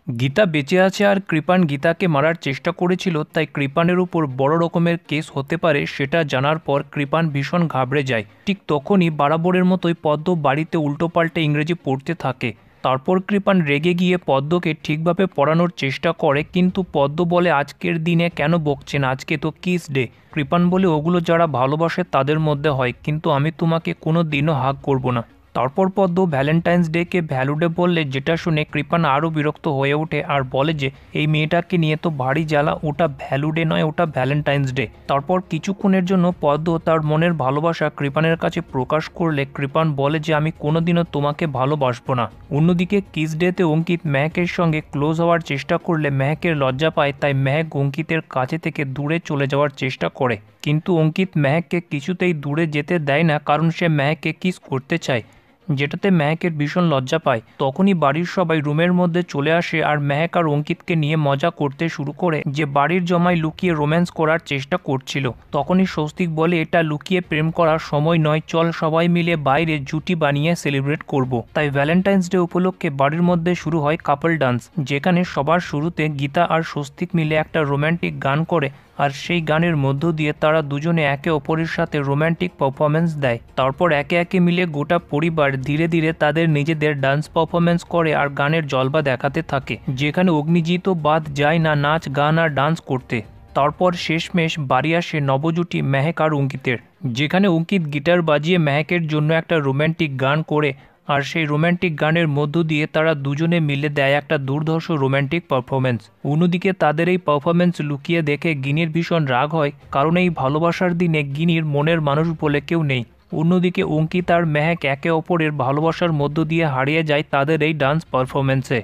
গীতা বেঁচে আছে আর কৃপান গীতাকে মারার চেষ্টা করেছিল, তাই কৃপানের উপর বড় রকমের কেস হতে পারে সেটা জানার পর কৃপান ভীষণ ঘাবড়ে যায়। ঠিক তখনই বরাবরের মতোই পদ্ম বাড়িতে উল্টোপাল্টে ইংরেজি পড়তে থাকে। তারপর কৃপান রেগে গিয়ে পদ্মকে ঠিকভাবে পড়ানোর চেষ্টা করে, কিন্তু পদ্ম বলে আজকের দিনে কেন বকছেন, আজকে তো কিস ডে। কৃপান বলে ওগুলো যারা ভালোবাসে তাদের মধ্যে হয়, কিন্তু আমি তোমাকে কোনো দিনও হাগ করব না। তারপর পদ্ম ভ্যালেন্টাইন্স ডেকে ভ্যালুডে বললে, যেটা শুনে কৃপান আরও বিরক্ত হয়ে ওঠে আর বলে যে এই মেয়েটাকে নিয়ে তো ভারী জ্বালা, ওটা ভ্যালুডে নয়, ওটা ভ্যালেন্টাইন্স ডে। তারপর কিছুক্ষণের জন্য পদ্ম তার মনের ভালোবাসা কৃপানের কাছে প্রকাশ করলে কৃপান বলে যে আমি কোনোদিনও তোমাকে ভালোবাসবো না। অন্যদিকে কিস ডেতে অঙ্কিত মেহকের সঙ্গে ক্লোজ হওয়ার চেষ্টা করলে মেহকের লজ্জা পায়, তাই মেহক অঙ্কিতের কাছে থেকে দূরে চলে যাওয়ার চেষ্টা করে, কিন্তু অঙ্কিত মেহককে কিছুতেই দূরে যেতে দেয় না, কারণ সে মেহককে কিস করতে চায়, যেটাতে মেহকের ভীষণ লজ্জা পায়। তখনই বাড়ির সবাই রুমের মধ্যে চলে আসে আর মেহক আর অঙ্কিতকে নিয়ে মজা করতে শুরু করে যে বাড়ির জমায় লুকিয়ে রোম্যান্স করার চেষ্টা করছিল। তখনই স্বস্তিক বলে, এটা লুকিয়ে প্রেম করার সময় নয়, চল সবাই মিলে বাইরে জুটি বানিয়ে সেলিব্রেট করব। তাই ভ্যালেন্টাইন্স ডে উপলক্ষে বাড়ির মধ্যে শুরু হয় কাপল ডান্স, যেখানে সবার শুরুতে গীতা আর স্বস্তিক মিলে একটা রোম্যান্টিক গান করে আর সেই গানের মধ্য দিয়ে তারা দুজনে একে অপরের সাথে রোম্যান্টিক পারফরমেন্স দেয়। তারপর একে একে মিলে গোটা পরিবার ধীরে ধীরে তাদের নিজেদের ডান্স পারফরমেন্স করে আর গানের জলবা দেখাতে থাকে, যেখানে অগ্নিজিৎও বাদ যায় না নাচ গান আর ডান্স করতে। তারপর শেষমেশ বাড়ি আসে নবজুটি মেহক আর অঙ্কিতের, যেখানে অঙ্কিত গিটার বাজিয়ে মেহকের জন্য একটা রোম্যান্টিক গান করে আর সেই রোম্যান্টিক গানের মধ্য দিয়ে তারা দুজনে মিলে দেয় একটা দুর্ধর্ষ রোম্যান্টিক পারফরমেন্স। অন্যদিকে তাদের এই পারফরমেন্স লুকিয়ে দেখে গিনির ভীষণ রাগ হয়, কারণ এই ভালোবাসার দিনে গিনির মনের মানুষ বলে কেউ নেই। অন্যদিকে অঙ্কিত আর মেহক একে অপরের ভালোবাসার মধ্য দিয়ে হারিয়ে যায় তাদের এই ডান্স পারফরমেন্সে।